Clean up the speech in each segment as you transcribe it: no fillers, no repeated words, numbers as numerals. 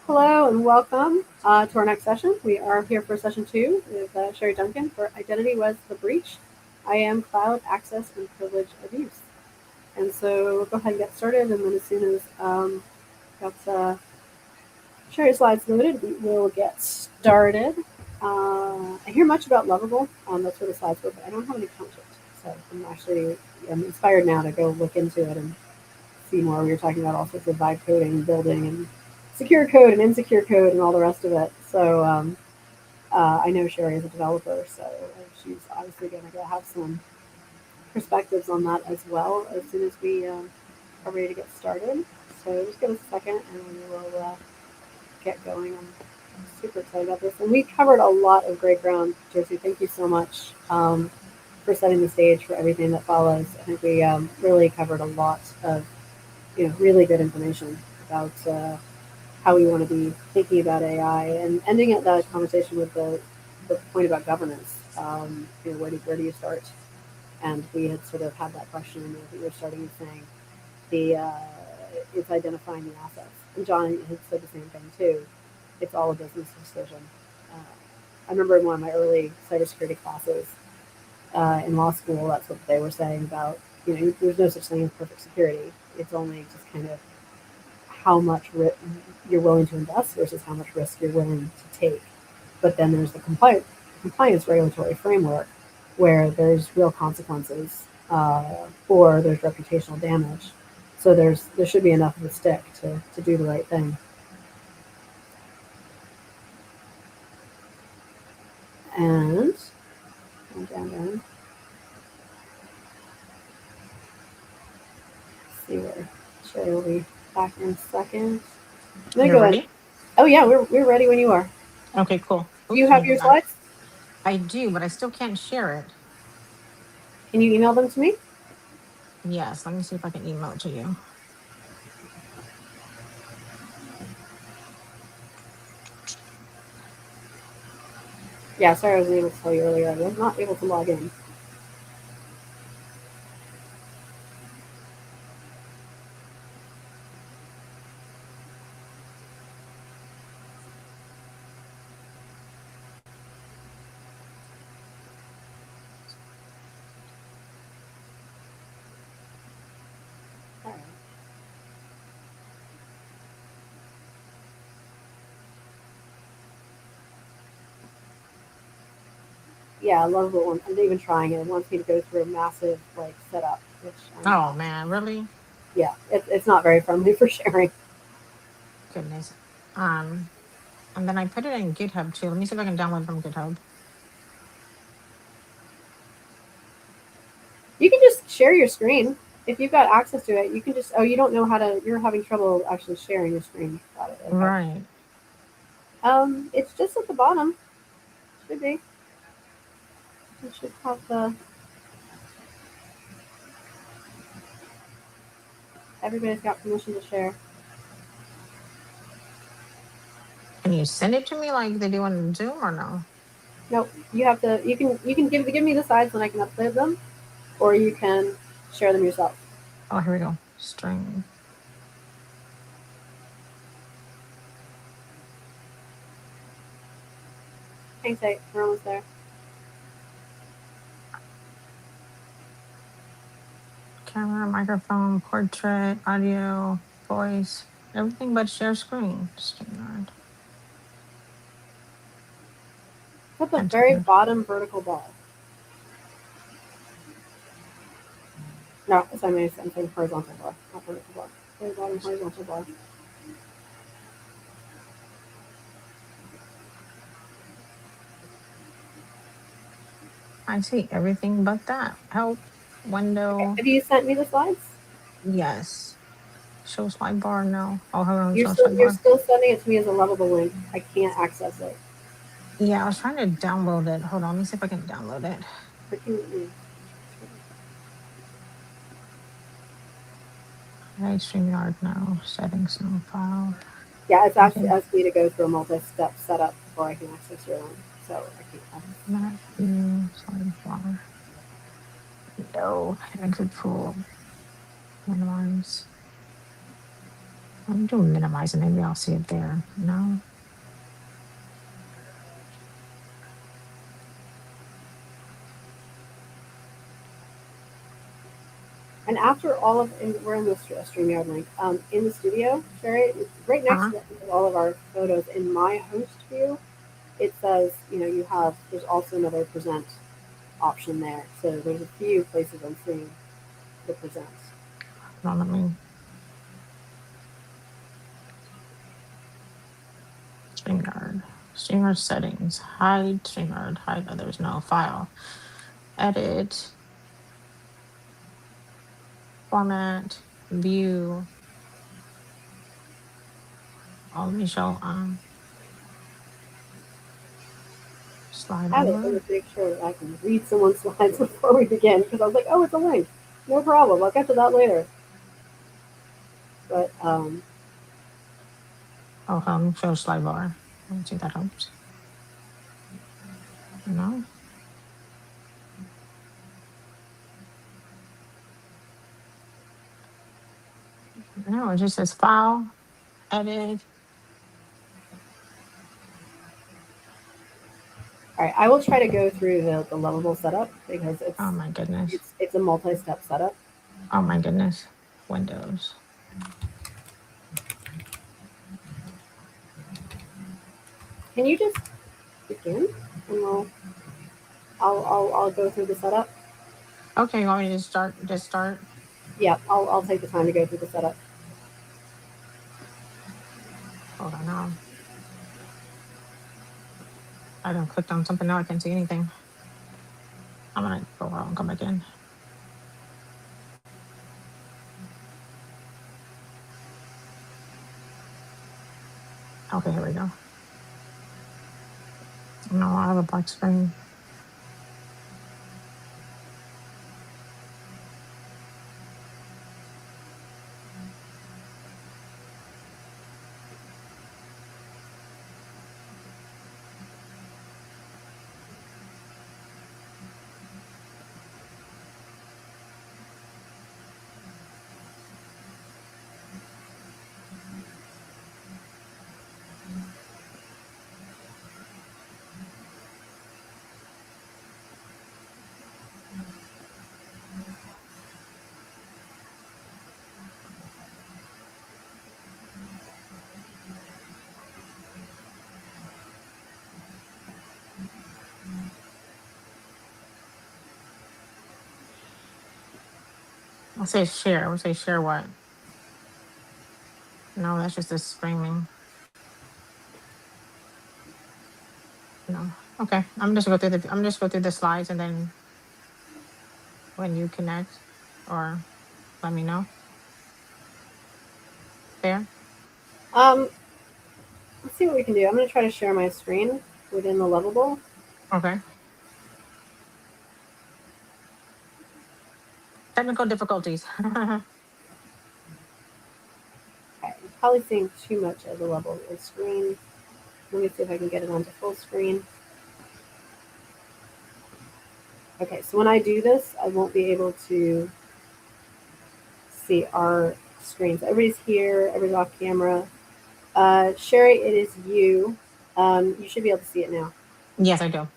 Hello and welcome to our next session. We are here for session two with Sherry Duncan for Identity Was the Breach. I am Cloud Access and Privilege Abuse. And so we'll go ahead and get started. And then as soon as got Sherry's slides loaded, we will get started. I hear much about Lovable. That's where the slides were, but I don't have any content. So I'm inspired now to go look into it and see more. We were talking about all sorts of vibe coding, building, and secure code and insecure code and all the rest of it. So I know Sherry is a developer, so she's obviously going to have some perspectives on that as well as soon as we are ready to get started. So just give us a second and we will get going. I'm super excited about this. And we covered a lot of great ground, Josie. Thank you so much for setting the stage for everything that follows. I think we really covered a lot of really good information about how we want to be thinking about AI and ending at that conversation with the point about governance. Where do you start? And we had sort of had that question, and you were starting with saying it's identifying the assets. And John had said the same thing too. It's all a business decision. I remember in one of my early cybersecurity classes in law school, that's what they were saying about, there's no such thing as perfect security. It's only just kind of how much you're willing to invest versus how much risk you're willing to take. But then there's the compliance regulatory framework where there's real consequences or there's reputational damage. So there should be enough of a stick to do the right thing. And down. See where Sherry will be back in a second. Then You're go ahead. ready? Oh yeah, we're ready when you are. Okay, cool. Do you Oops, let have me go your back. slides? I do, but I still can't share it. Can you email them to me? Yes, let me see if I can email it to you. Yeah, sorry I wasn't able to tell you earlier. I was not able to log in. All right. Yeah, I love the one. I'm even trying it. It wants me to go through a massive setup, which I'm Oh not. man, really? Yeah, it's not very friendly for sharing. Goodness. Um, and then I put it in GitHub too. Let me see if I can download from GitHub. You can just share your screen if you've got access to it. You can just. Oh, you don't know how to. You're having trouble actually sharing your screen. Got it. Okay. Right. It's just at the bottom. Should be. It should have the. Everybody's got permission to share. Can you send it to me like they do on Zoom or no? Nope. You have to. You can give me the sides and I can upload them, or you can share them yourself. Oh, here we go. String. Hang tight. We're almost there. Camera, microphone, portrait, audio, voice, everything but share screen. StreamYard. At the very Enter. bottom vertical bar. No, sorry, I'm saying horizontal bar, not vertical bar. Very bottom horizontal bar. I see everything but that. Help. Okay. Window. Have you sent me the slides? Yes. Show slide bar. No. Oh, hold on. You're Show still slide you're bar. still sending it to me as a lovable link. I can't access it. Yeah, I was trying to download it. Hold on. Let me see if I can download it. Right. StreamYard. No. Settings. No. File. Yeah, it's actually Okay. asked me to go through a multi-step setup before I can access your link. So I can't. Map view. Slide bar. No. Exit pool. Minimize. I'm doing minimize and maybe I'll see it there. No. And after all of, and we're in the StreamYard link, in the studio, Sherry, right next Uh-huh. to all of our photos in my host view, it says, you have, there's also another present option there. So there's a few places I'm seeing the presents. Hold on, let me StreamYard. StreamYard settings. Hide StreamYard. Hide others. No. File. Edit. Format. View. Oh, let me show slide I have it, let me over. make sure that I can read someone's slides before we begin because I was like, oh, it's a link. No problem. I'll get to that later. But Oh, show slide bar. Let me see if that helps. No. No, it just says file, edit. all right, I will try to go through the lovable setup because Oh my goodness. it's a multi-step setup. Oh my goodness. Windows. Can you just begin and I'll go through the setup. Okay, you want me to just start? Just start. Yeah, I'll take the time to go through the setup. Hold on now. I don't clicked on something now. I can't see anything. I'm gonna go out and come back in. Okay, here we go. No, I have a black screen. I'll say share. We'll say share what? No, that's just the streaming. No. Okay. I'm just go through the slides and then when you connect or let me know. There. Um, let's see what we can do. I'm going to try to share my screen within the lovable. Okay. Technical difficulties. Okay, I'm probably seeing too much of the level of screen. Let me see if I can get it onto full screen. Okay, so when I do this, I won't be able to see our screens. Everybody's here, everybody's off camera. Sherry, it is you. You should be able to see it now. Yes, I do.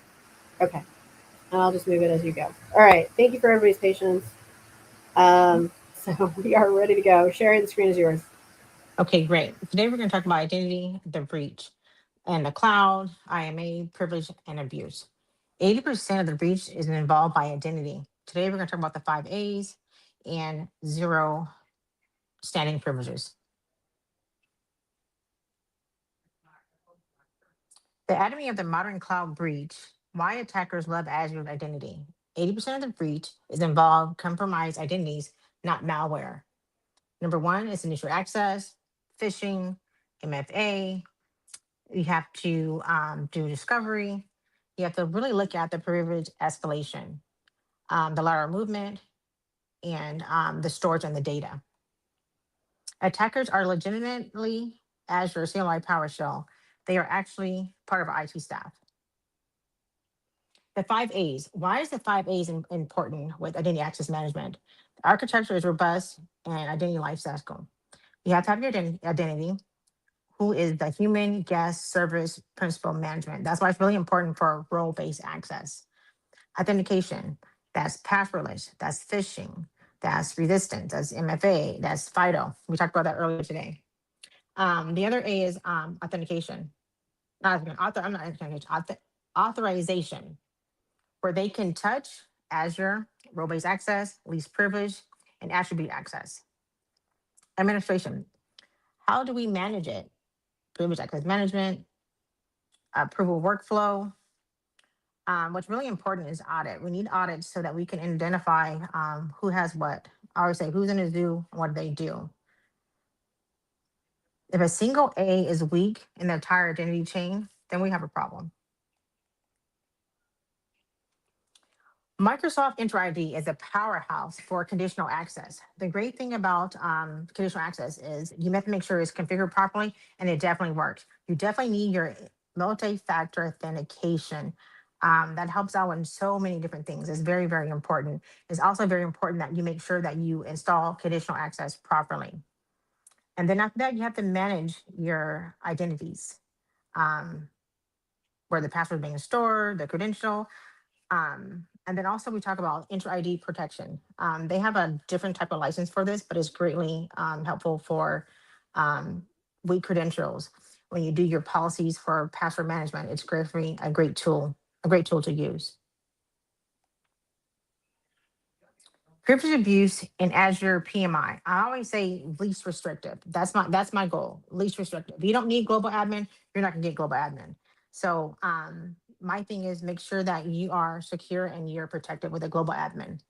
Okay, and I'll just move it as you go. All right, thank you for everybody's patience. Um, so we are ready to go. Sherry, the screen is yours. Okay, great. Today we're going to talk about identity, the breach, and the cloud, IMA, privilege, and abuse. 80% of the breach is involved by identity. Today we're going to talk about the 5 A's and zero standing privileges. The anatomy of the modern cloud breach, why attackers love Azure's identity. 80% of the breach is involved compromised identities, not malware. Number one is initial access, phishing, MFA. You have to do discovery. You have to really look at the privilege escalation, the lateral movement, and the storage and the data. Attackers are legitimately Azure CLI PowerShell. They are actually part of our IT staff. The 5 A's. Why is the 5 A's important with identity access management? The architecture is robust and identity lifecycle. You have to have your identity, who is the human guest service principal management. That's why it's really important for role based access. Authentication, that's passwordless, that's phishing, that's resistance, that's MFA, that's FIDO. We talked about that earlier today. The other A is authentication. I'm not authentication, authorization, where they can touch Azure, role based access, least privilege, and attribute access. Administration, how do we manage it? Privilege access management, approval workflow. What's really important is audit. We need audits so that we can identify who has what. I always say, who's in the zoo, what do they do? If a single A is weak in the entire identity chain, then we have a problem. Microsoft Entra ID is a powerhouse for conditional access. The great thing about conditional access is you have to make sure it's configured properly, and it definitely works. You definitely need your multi-factor authentication. That helps out in so many different things. It's very, very important. It's also very important that you make sure that you install conditional access properly. And then after that, you have to manage your identities, um, where the password is being stored, the credential, and then also we talk about inter ID protection. They have a different type of license for this, but it's greatly helpful for um, weak credentials. When you do your policies for password management, it's great, a great tool to use. Privilege abuse in Azure PMI. I always say least restrictive. That's my goal. Least restrictive. If you don't need global admin, you're not gonna get global admin. So my thing is make sure that you are secure and you're protected with a global admin.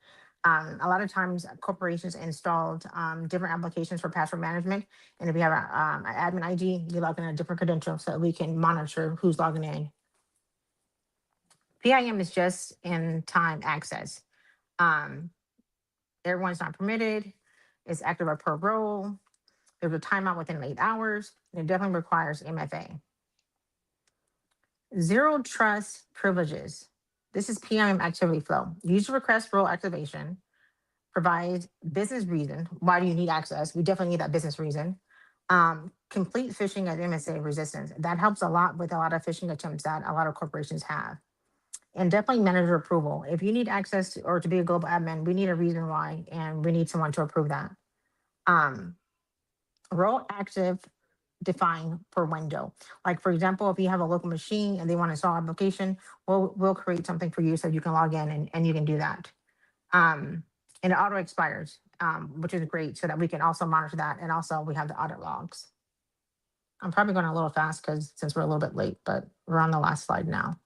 A lot of times corporations installed different applications for password management. And if you have an admin ID, you log in a different credential so that we can monitor who's logging in. PIM is just in time access. Um, Everyone's not permitted. It's active or per role. There's a timeout within 8 hours. And it definitely requires MFA. Zero trust privileges. This is PIM activity flow. User request role activation. Provides business reason. Why do you need access? We definitely need that business reason. Complete phishing at MSA resistance. That helps a lot with a lot of phishing attempts that a lot of corporations have. And definitely manager approval. If you need access to, or to be a global admin, we need a reason why, and we need someone to approve that. Um, Role active define per window. Like for example, if you have a local machine and they want to install an application, we'll create something for you so you can log in and you can do that. Um, and it auto expires, which is great, so that we can also monitor that. And also we have the audit logs. I'm probably going a little fast because since we're a little bit late, but we're on the last slide now.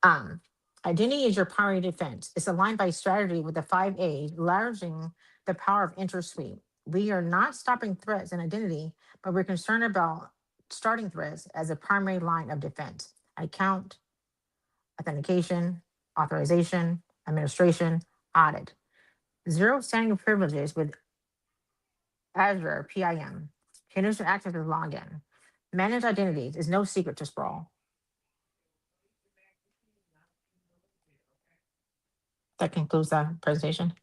Um, Identity is your primary defense. It's aligned by strategy with the 5A, leveraging the power of intersuite. We are not stopping threats in identity, but we're concerned about starting threats as a primary line of defense. Account, authentication, authorization, administration, audit. Zero standing privileges with Azure PIM. Conditional access is login. Managed identities is no secret to sprawl. That concludes the presentation.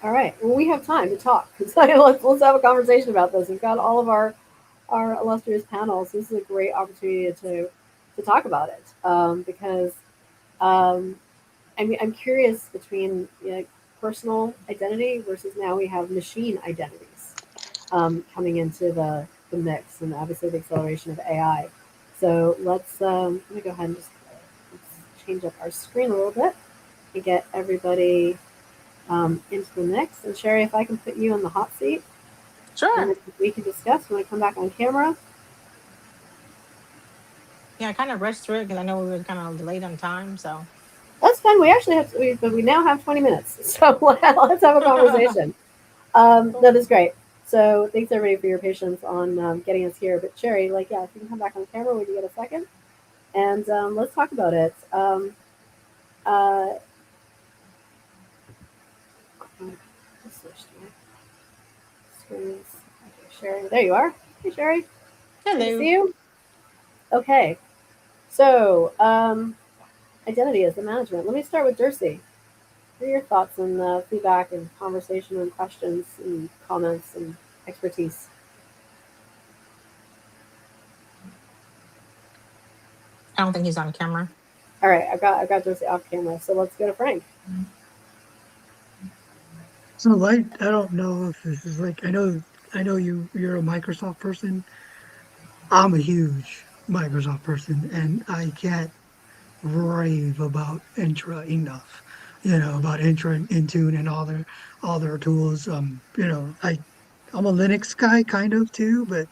All right. Well, we have time to talk. So let's have a conversation about this. We've got all of our illustrious panels. This is a great opportunity to talk about it because um, I'm curious between personal identity versus now we have machine identities coming into the mix, and obviously the acceleration of AI. So let me go ahead and just let's change up our screen a little bit and get everybody into the mix. And Sherry, if I can put you in the hot seat, and Sure. we can discuss when I come back on camera. Yeah, I kind of rushed through it because I know we were kind of delayed on time. So, That's fine. We actually have but we now have 20 minutes, so let's have a conversation. That is great. So thanks everybody for your patience on getting us here. But Sherry, yeah, if you can come back on camera when you get a second, and let's talk about it. Uh, just switched my screens. Okay, Sherry, there you are. Hey, Sherry, good to hello. see you. Okay, so identity as the management. Let me start with Jersey. What are your thoughts and feedback and conversation and questions and comments and expertise? I don't think he's on camera. All right, I got Josie off camera, so let's go to Frank. So like I don't know if this is like I know you're a Microsoft person. I'm a huge Microsoft person and I can't rave about Intra enough. About Intra and Intune and all their tools. I'm a Linux guy kind of too, but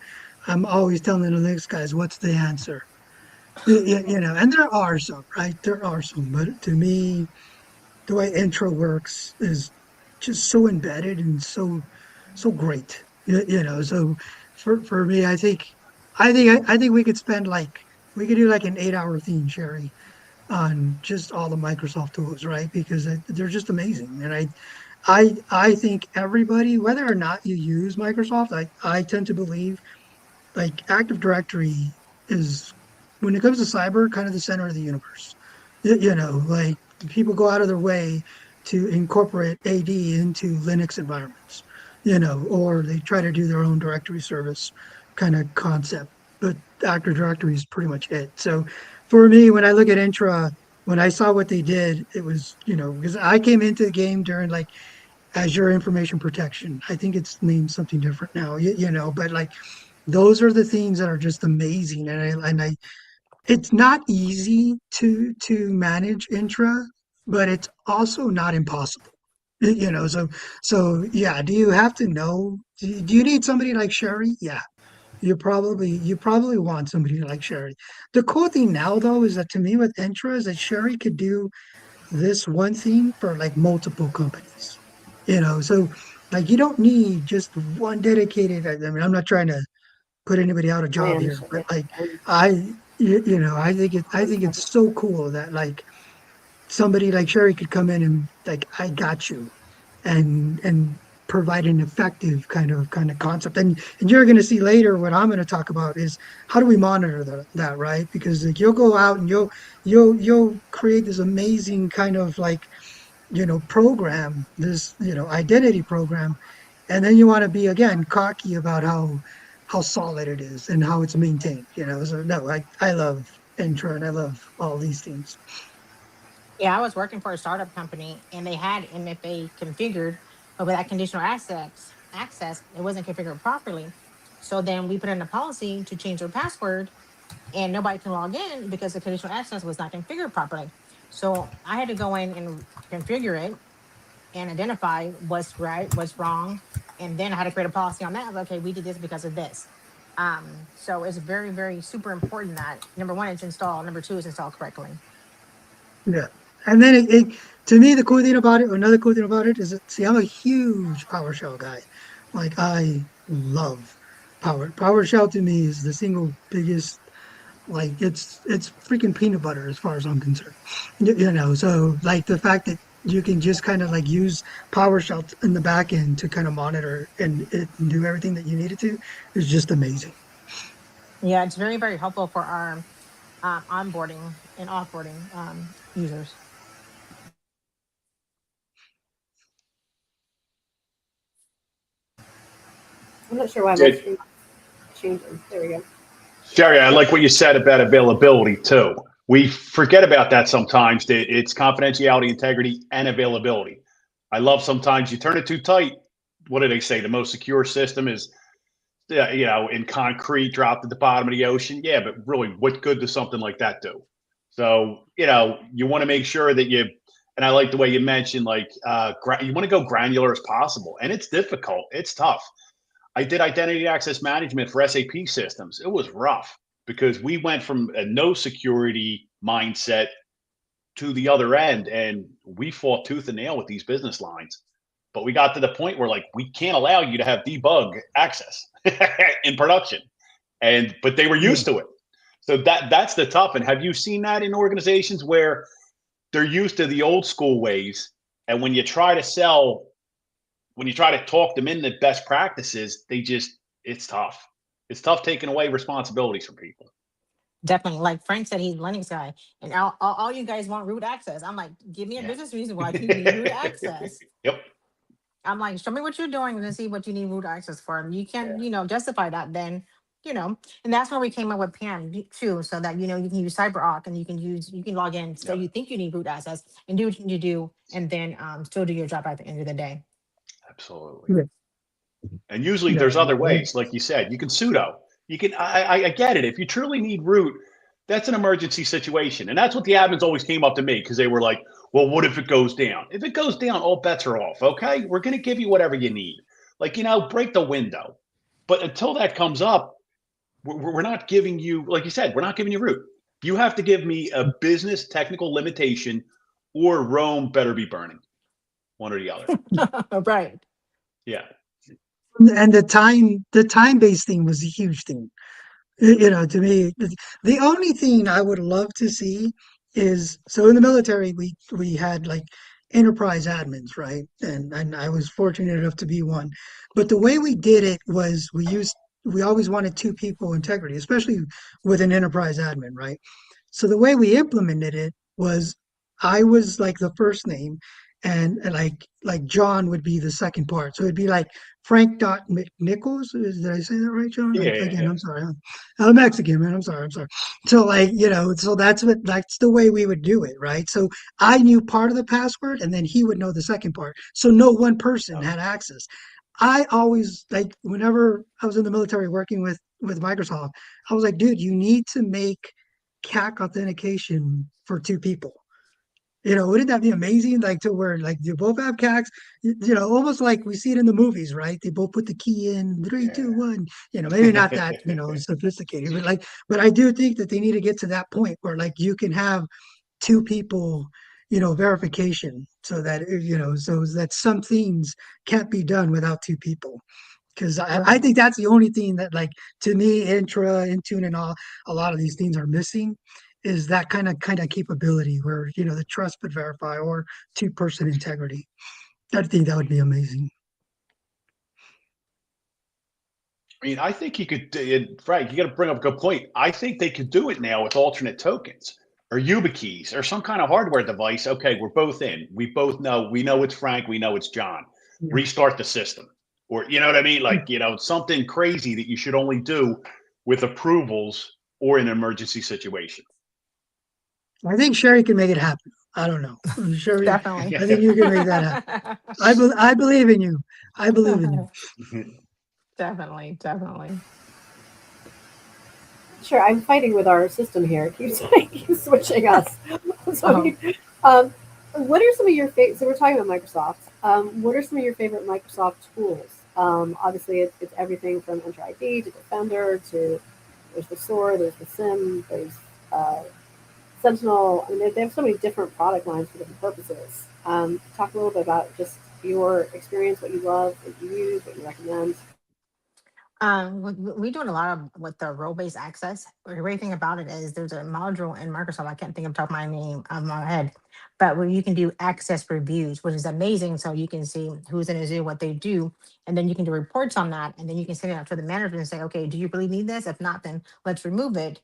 I'm always telling the Linux guys what's the answer. And there are some, right? There are some, but to me, the way intro works is just so embedded and so great. So for me, I think we could spend like we could do like an 8 hour theme, Sherry, on just all the Microsoft tools, right? Because they're just amazing. And I think everybody, whether or not you use Microsoft, I tend to believe like Active Directory is, when it comes to cyber, kind of the center of the universe. Like people go out of their way to incorporate AD into Linux environments, or they try to do their own directory service kind of concept. But Active Directory is pretty much it. So for me, when I look at Intra, when I saw what they did, it was, because I came into the game during like Azure Information Protection. I think it's named something different now, but like those are the things that are just amazing. And I it's not easy to manage intra, but it's also not impossible. So yeah, do you have to know, do you need somebody like Sherry? Yeah. You probably want somebody like Sherry. The cool thing now though is that to me with intra is that Sherry could do this one thing for like multiple companies. So like you don't need just one dedicated. I mean, I'm not trying to put anybody out of I job here, but understand. like Yeah, I think it's so cool that like somebody like Sherry could come in and like I got you and provide an effective kind of concept. And you're going to see later what I'm going to talk about is how do we monitor that, right? Because like you'll go out and you'll create this amazing kind of like program, this identity program, and then you want to be again cocky about how solid it is and how it's maintained. So no, I love Intra and I love all these things. Yeah, I was working for a startup company and they had MFA configured, but with that conditional access, it wasn't configured properly. So then we put in a policy to change their password and nobody can log in because the conditional access was not configured properly. So I had to go in and configure it and identify what's right, what's wrong, and then I had to create a policy on that. Okay, we did this because of this. So it's very, very super important that number one, it's installed. Number two, it's installed correctly. Yeah. And then to me, the cool thing about it, another cool thing about it is that, see, I'm a huge PowerShell guy. Like I love PowerShell to me is the single biggest, like it's freaking peanut butter as far as I'm concerned. So like the fact that you can just kind of like use PowerShell in the back end to kind of monitor and do everything that you need it to is just amazing. Yeah, it's very, very helpful for our onboarding and offboarding users. I'm not sure why my Did screen is changing. There we go. Sherry, I like what you said about availability too. We forget about that sometimes. That it's confidentiality, integrity, and availability. I love sometimes you turn it too tight. What do they say? The most secure system is, yeah, in concrete, dropped at the bottom of the ocean. Yeah, but really, what good does something like that do? So, you want to make sure that you, and I like the way you mentioned, like, you want to go granular as possible. And it's difficult, it's tough. I did identity access management for SAP systems. It was rough because we went from a no security mindset to the other end and we fought tooth and nail with these business lines. But we got to the point where like we can't allow you to have debug access in production. And but they were Yeah. used to it. So that's the tough. And have you seen that in organizations where they're used to the old school ways and when you try to talk them into best practices, it's tough. It's tough taking away responsibilities from people. Definitely. Like Frank said, he's a Linux guy, and all you guys want root access. I'm like, give me a Yeah. business reason why you need root access. Yep. I'm like, show me what you're doing and see what you need root access for. And you Yeah. can, justify that, then, and that's where we came up with PAM too, so that, you can use CyberArk and you can log in. So Yep. you think you need root access and do what you need to do, and then still do your job at the end of the day. Absolutely. Yeah, And usually yeah, there's other ways, like you said. You can sudo. You can. I get it. If you truly need root, that's an emergency situation, and that's what the admins always came up to me because they were like, "Well, what if it goes down? If it goes down, all bets are off. Okay, we're going to give you whatever you need. Like break the window. But until that comes up, we're not giving you, like you said, we're not giving you root. You have to give me a business technical limitation, or Rome better be burning. One or the other. Right. Yeah. and the time-based thing was a huge thing. To me, the only thing I would love to see is, so in the military we had like enterprise admins, right? And I was fortunate enough to be one. But the way we did it was we always wanted two people integrity, especially with an enterprise admin, right? So the way we implemented it was I was like the first name, and like John would be the second part. So it'd be like Frank dot McNichols. Did I say that right, John? Yeah. Yeah. Again, Yeah. I'm sorry. I'm Mexican, man. I'm sorry. I'm sorry. So like, so that's the way we would do it, right? So I knew part of the password, and then he would know the second part. So no one person had access. I always, like, whenever I was in the military working with Microsoft, I was like, dude, you need to make CAC authentication for two people. Wouldn't that be amazing? Like, to where like you both have CACs, almost like we see it in the movies, right? They both put the key in, three, two, one. Maybe not that, sophisticated, but I do think that they need to get to that point where like you can have two people, verification, so that so that some things can't be done without two people. Because I Right. think that's the only thing that, like, to me, Intune, and a lot of these things are missing, is that kind of capability where the trust but verify, or two-person integrity. I think that would be amazing. I mean, I think you could, Frank, you got to bring up a good point. I think they could do it now with alternate tokens or YubiKeys or some kind of hardware device. Okay, we're both in. We know it's Frank. We know it's John. Yeah. Restart the system. Or, you know what I mean? Like, something crazy that you should only do with approvals or in an emergency situation. I think Sherry can make it happen. I don't know. Sherry, Definitely. I think you can make that happen. I believe in you. I believe in you. Definitely. Definitely. Sure, I'm fighting with our system here. It keeps switching us. So, Oh. what are some of your favorite? So we're talking about Microsoft. What are some of your favorite Microsoft tools? Obviously, it's everything from Enter ID to Defender to there's the SOAR, there's the SIM, there's uh, Sentinel. I mean, they have so many different product lines for different purposes. Talk a little bit about just your experience, what you love, what you use, what you recommend. We're doing a lot of with the role-based access. The great thing about it is there's a module in Microsoft. I can't think of the top of my name of my head, but where you can do access reviews, which is amazing. So you can see who's in a zoo, what they do, and then you can do reports on that, and then you can send it out to the manager and say, okay, do you really need this? If not, then let's remove it.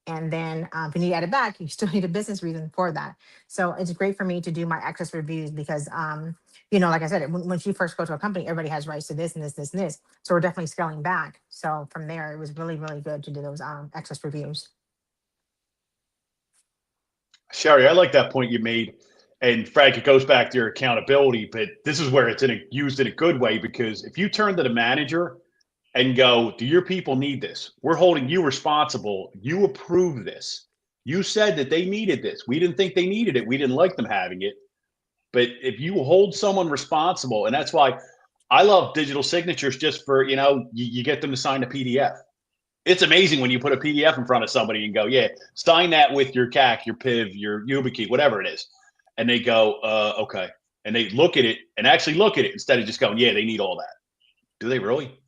And then if you need to add it back, you still need a business reason for that. So it's great for me to do my access reviews because like I said, when you first go to a company, everybody has rights to this and this, this, and this. So we're definitely scaling back. So from there, it was really, really good to do those access reviews. Sherry, I like that point you made. And Frank, it goes back to your accountability, but this is where it's used in a good way, because if you turn to the manager and go, do your people need this? We're holding you responsible. You approve this. You said that they needed this. We didn't think they needed it. We didn't like them having it. But if you hold someone responsible, and that's why I love digital signatures, just for, you get them to sign a PDF. It's amazing when you put a PDF in front of somebody and go, yeah, sign that with your CAC, your PIV, your YubiKey, whatever it is. And they go, okay. And they look at it and actually look at it instead of just going, yeah, they need all that. Do they really?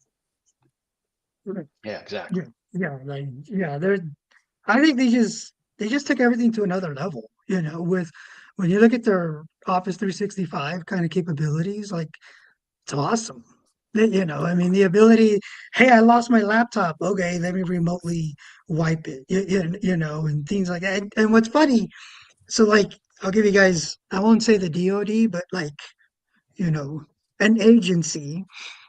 Right. Yeah, exactly. They're. I think they just took everything to another level. With when you look at their Office 365 kind of capabilities, like, it's awesome. I mean, the ability, hey, I lost my laptop. Okay, let me remotely wipe it, and things like that. And what's funny, so like I'll give you guys, I won't say the DoD, but like you know, an agency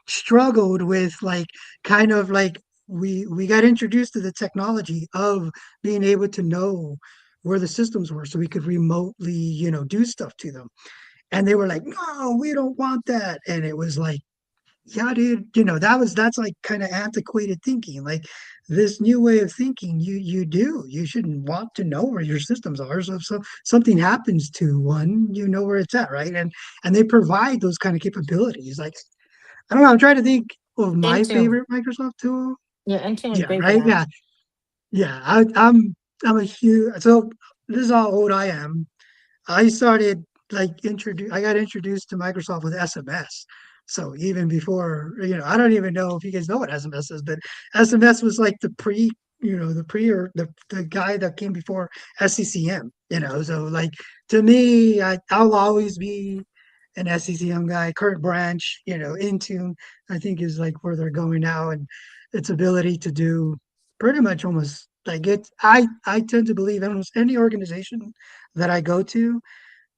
struggled with like kind of like we got introduced to the technology of being able to know where the systems were so we could remotely, do stuff to them. And they were like, no, we don't want that. And it was like, yeah, dude, that's like kind of antiquated thinking. Like this new way of thinking, you shouldn't want to know where your systems are. So something happens to one, you know where it's at, right? And they provide those kind of capabilities. Like I don't know, I'm trying to think of my Intune. favorite Microsoft tool. Yeah, Intune is Yeah, great for right. that. Yeah. I'm a huge. So this is how old I am. I started I got introduced to Microsoft with SMS. So even before, I don't even know if you guys know what SMS is, but SMS was like the pre or the guy that came before SCCM, So like to me, I'll always be an SCCM guy. Kurt Branch, Intune, I think is like where they're going now, and its ability to do pretty much almost like it. I tend to believe almost any organization that I go to,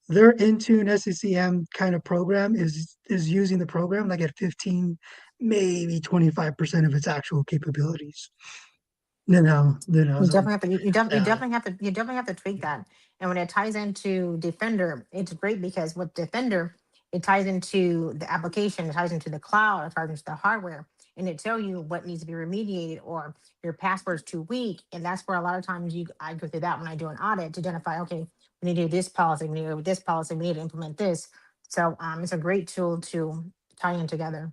their Intune SCCM kind of program is using the program like at 15, maybe 25% of its actual capabilities. You So definitely have to. You yeah. definitely have to. You definitely have to tweak that. And when it ties into Defender, it's great because with Defender, it ties into the application, it ties into the cloud, it ties into the hardware, and it tell you what needs to be remediated or your password's too weak. And that's where a lot of times I go through that when I do an audit to identify. Okay, we need to do this policy. We need to do this policy. We need to implement this. So it's a great tool to tie in together.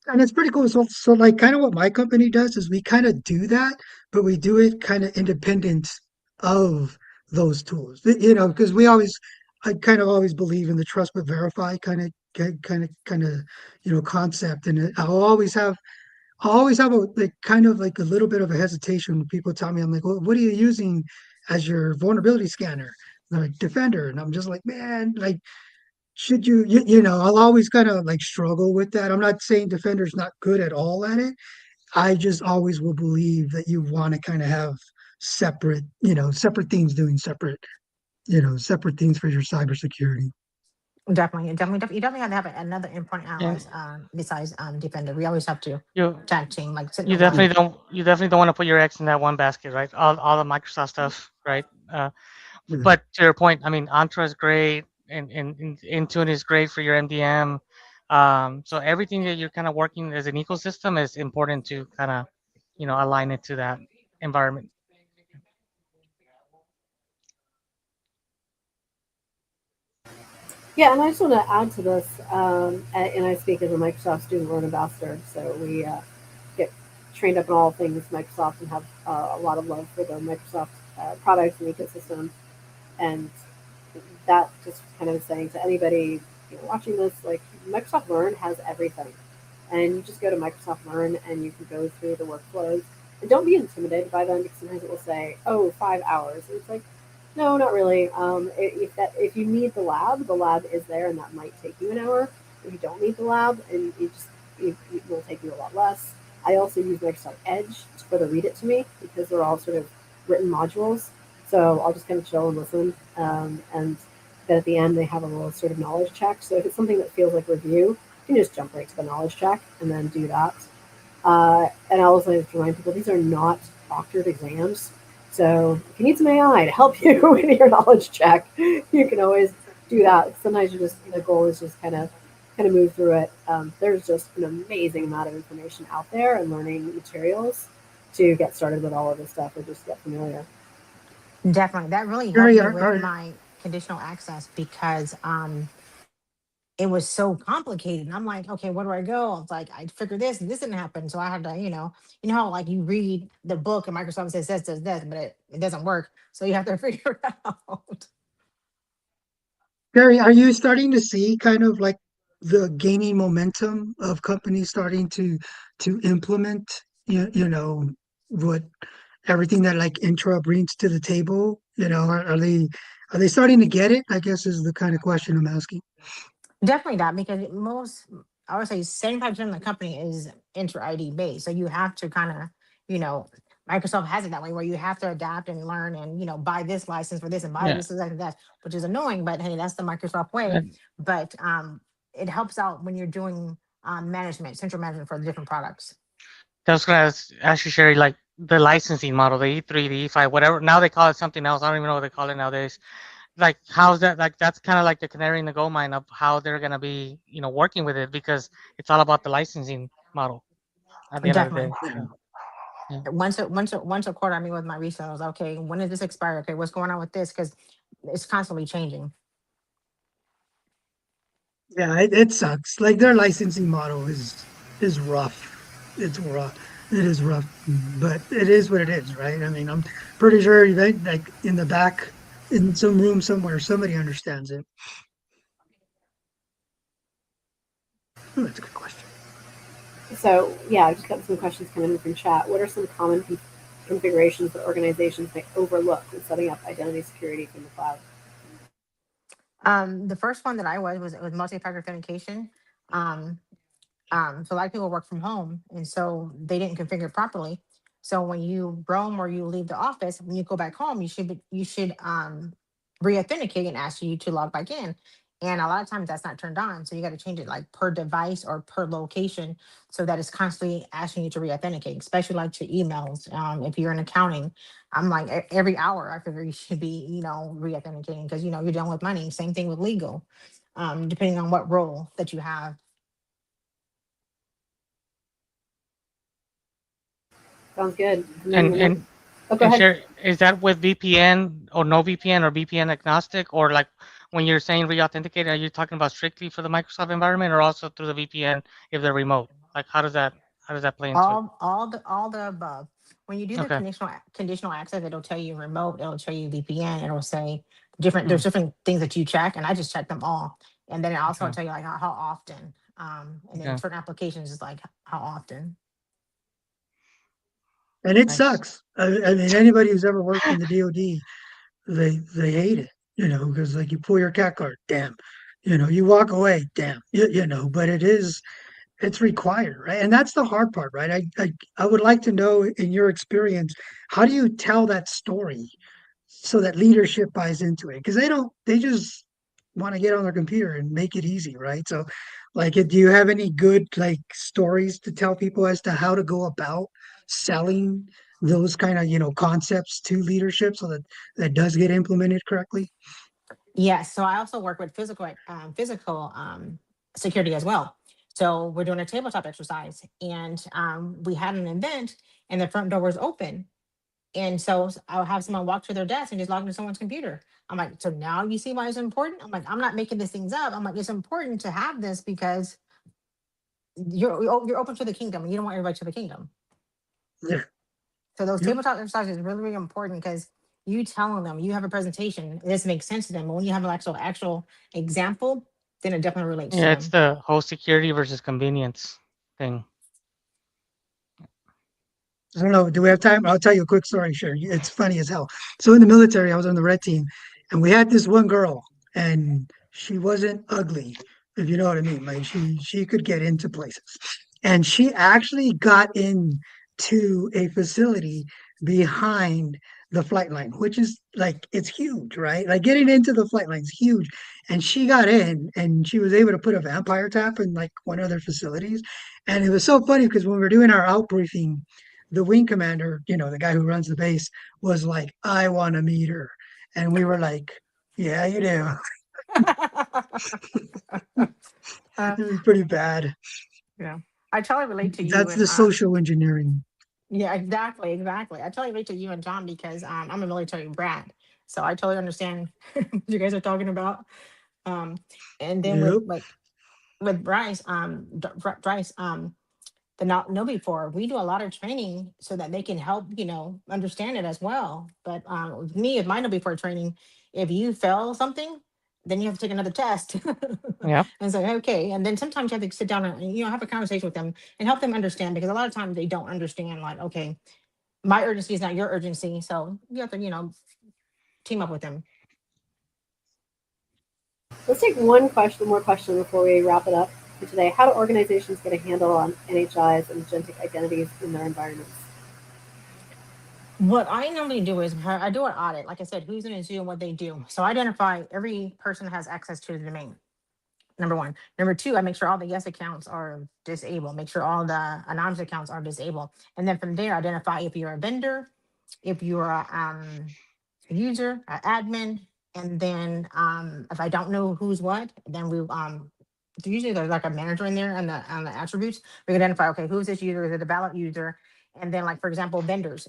And it's pretty cool. So like kind of what my company does is we kind of do that, but we do it kind of independent of those tools. Because I kind of always believe in the trust but verify kind of concept, and I'll always have a like kind of like a little bit of a hesitation when people tell me, I'm like, well, what are you using as your vulnerability scanner? They're like Defender, and I'm just like, man, like should I'll always kind of like struggle with that. I'm not saying Defender's not good at all at it. I just always will believe that you want to kind of have separate things doing separate things for your cybersecurity. Definitely, you definitely have to have another endpoint And analyze besides Defender. We always have to you tag team like you Sentinel Yeah. One. definitely don't want to put your eggs in that one basket, right? All the Microsoft stuff, right? Yeah. But to your point, I mean, Entra is great, and Intune is great for your MDM. So everything that you're kind of working as an ecosystem is important to kind of, align it to that environment. Yeah, and I just want to add to this, and I speak as a Microsoft Student Learn Ambassador, so we get trained up in all things Microsoft and have a lot of love for the Microsoft products and ecosystem. And that just kind of saying to anybody watching this, like Microsoft Learn has everything, and you just go to Microsoft Learn and you can go through the workflows. And don't be intimidated by them because sometimes it will say, "Oh, 5 hours." And it's like, no, not really. If you need the lab is there, and that might take you an hour. If you don't need the lab, and it will take you a lot less. I also use Microsoft Edge for the read it to me because they're all sort of written modules. So I'll just kind of chill and listen. And then at the end, they have a little sort of knowledge check. So if it's something that feels like review, you can just jump right to the knowledge check and then do that. And I also have to remind people these are not proctored exams. So if you need some AI to help you in your knowledge check, you can always do that. Sometimes you just the goal is just kind of move through it. There's just an amazing amount of information out there and learning materials to get started with all of this stuff or just get familiar. Definitely, that really helped Gary, me with my conditional access because it was so complicated. And I'm like, okay, where do I go? It's like I figured this and this didn't happen, so I had to, how like you read the book and Microsoft says this, does this, but it doesn't work, so you have to figure it out. Gary, are you starting to see kind of like the gaining momentum of companies starting to implement what everything that like Intra brings to the table? Are they starting to get it? I guess is the kind of question I'm asking. Definitely not because I would say 75% of the company is inter ID based. So you have to kind of, you know, Microsoft has it that way where you have to adapt and learn and buy this license for this and buy Yeah. this and that, which is annoying. But hey, that's the Microsoft way. And But it helps out when you're doing management, central management for the different products. that's gonna actually share like the licensing model, the E3, the E5, whatever. Now they call it something else. I don't even know what they call it nowadays. Like how's that? Like that's kind of like the canary in the gold mine of how they're gonna be, working with it because it's all about the licensing model at the end of the Definitely. day. Yeah. Yeah. Once a quarter, I meet with my resellers. Okay, when did this expire? Okay, what's going on with this? Because it's constantly changing. Yeah, it sucks. Like their licensing model is rough. It's rough. It is rough, but it is what it is, right? I mean, I'm pretty sure that like in the back, in some room somewhere, somebody understands it. Oh, that's a good question. So yeah, I've just got some questions coming in from chat. What are some common configurations that organizations may overlook when setting up identity security from the cloud? The first one that I was it was multi-factor authentication. Um, so a lot of people work from home, and so they didn't configure it properly. So when you roam or you leave the office, when you go back home, you should re-authenticate and ask you to log back in. And a lot of times that's not turned on, so you got to change it like per device or per location, so that it's constantly asking you to re-authenticate, especially like to emails. If you're in accounting, I'm like every hour I figure you should be re-authenticating because you're dealing with money. Same thing with legal, depending on what role that you have. Sounds good. And then And the next, and oh, go and ahead. share is that with VPN or no VPN or VPN agnostic or like when you're saying re-authenticate, are you talking about strictly for the Microsoft environment or also through the VPN if they're remote? Like how does that play into it? All the above. When you do the Okay. conditional access, it'll tell you remote, it'll tell you VPN, it'll say different. Hmm. There's different things that you check, and I just check them all. And then it also will Okay. tell you like how often. And then Okay. certain applications is like how often. And it Nice. sucks. I mean, anybody who's ever worked in the DoD, they hate it, because like you pull your cat card, damn, you walk away, damn, but it's required, right? And that's the hard part, right? I would like to know in your experience, how do you tell that story so that leadership buys into it? Because they just want to get on their computer and make it easy, right? So, like, do you have any good like stories to tell people as to how to go about selling those kind of concepts to leadership so that that does get implemented correctly? Yes. So I also work with physical security as well. So we're doing a tabletop exercise, and we had an event, and the front door was open. And so I'll have someone walk to their desk and just log into someone's computer. I'm like, so now you see why it's important? I'm like, I'm not making these things up. I'm like, it's important to have this because you're open to the kingdom and you don't want everybody to the kingdom. Yeah. So those Yep. tabletop exercises is really, really important because you telling them you have a presentation, this makes sense to them. But when you have an actual example, then it definitely relates to Yeah, it's them. the whole security versus convenience thing. I don't know. Do we have time? I'll tell you a quick story. Sure. It's funny as hell. So in the military, I was on the red team, and we had this one girl, and she wasn't ugly, if you know what I mean. Like she could get into places, and she actually got into a facility behind the flight line, which is like it's huge, right? Like getting into the flight line is huge. And she got in, and she was able to put a vampire tap in like one of their facilities. And it was so funny because when we were doing our out briefing, the wing commander, the guy who runs the base, was like, I want to meet her. And we were like, yeah, you do. Uh, It was pretty bad. yeah. I totally relate to you That's and the social engineering. yeah, exactly. I totally relate to you and John because I'm a military brat. So I totally understand what you guys are talking about. Um and then with Yep. Bryce, Bryce, the not know before, we do a lot of training so that they can help, understand it as well. But with me, with my know before training, if you fail something, then you have to take another test Yeah. and say, okay. And then sometimes you have to sit down and, have a conversation with them and help them understand because a lot of times they don't understand, like, okay, my urgency is not your urgency. So you have to, team up with them. Let's take more question before we wrap it up for today. How do organizations get a handle on NHIs and agentic identities in their environments? What I normally do is I do an audit. Like I said, who's in a zoo and what they do. So I identify every person that has access to the domain. Number one. Number two, I make sure all the yes accounts are disabled. Make sure all the anonymous accounts are disabled. And then from there, identify if you're a vendor, if you're a user, an admin, and then if I don't know who's what, then we usually there's like a manager in there and the attributes. We can identify, okay, who's this user? Is it a valid user? And then like for example, vendors,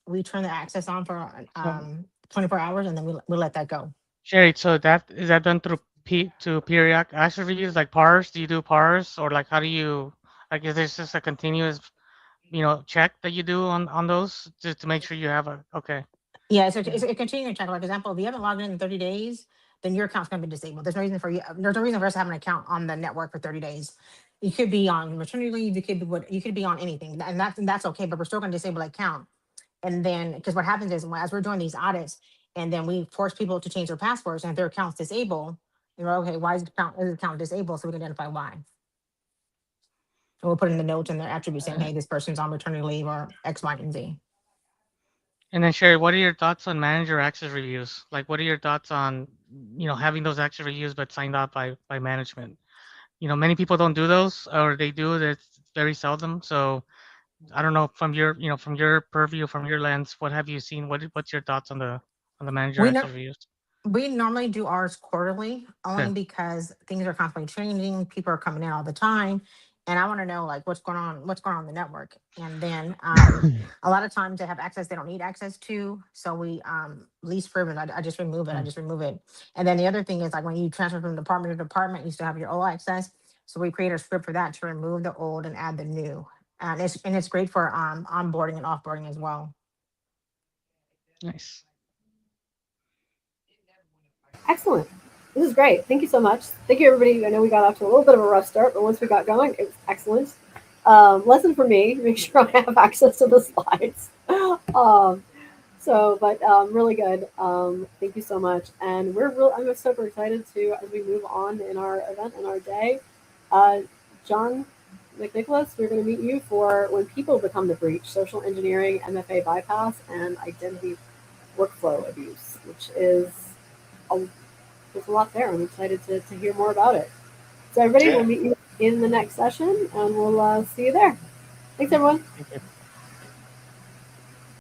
we turn the access on for So 24 hours and then we let that go. Sherry, so that is that done through periodic access reviews like PARs? Do you do PARs or like how do you like is this just a continuous check that you do on those just to make sure you have a okay. Yeah, so it's Yeah. a continuing check. Like example, if you haven't logged in 30 days, then your account's gonna be disabled. There's no reason for you. There's no reason for us to have an account on the network for 30 days. You could be on maternity leave. You could be you could be on anything, and that's okay. But we're still gonna disable the account. And then because what happens is as we're doing these audits, and then we force people to change their passwords, and if their account's disabled, you're okay. Why is the account disabled? So we can identify why. And we'll put in the notes and the attributes saying, Uh, hey, this person's on maternity leave or X, Y, and Z. And then Sherry, what are your thoughts on manager access reviews? Like what are your thoughts on having those access reviews but signed off by management? Many people don't do those or they do it's very seldom. So I don't know from your from your purview, from your lens, what have you seen? What's your thoughts on the manager We know access reviews? We normally do ours quarterly Okay. only because things are constantly changing. People are coming in all the time. And I want to know like what's going on in the network. And then a lot of times they have access they don't need access to. So we least privilege. I just remove it. I Mm, just remove it. And then the other thing is like when you transfer from department to department, you still have your old access. So we create a script for that to remove the old and add the new. And it's great for onboarding and offboarding as well. nice. Excellent. This is great. Thank you so much. Thank you, everybody. I know we got off to a little bit of a rough start, but once we got going, it was excellent. Lesson for me: make sure I have access to the slides. Um, really good. Thank you so much, and I'm super excited to as we move on in our event and our day. Uh, John McNicholas, we're going to meet you for when people become the breach: social engineering, MFA bypass, and identity workflow abuse, which is a there's a lot there. I'm excited to hear more about it. So everybody, we'll Yeah. meet you in the next session, and we'll see you there. Thanks, everyone. Thank you.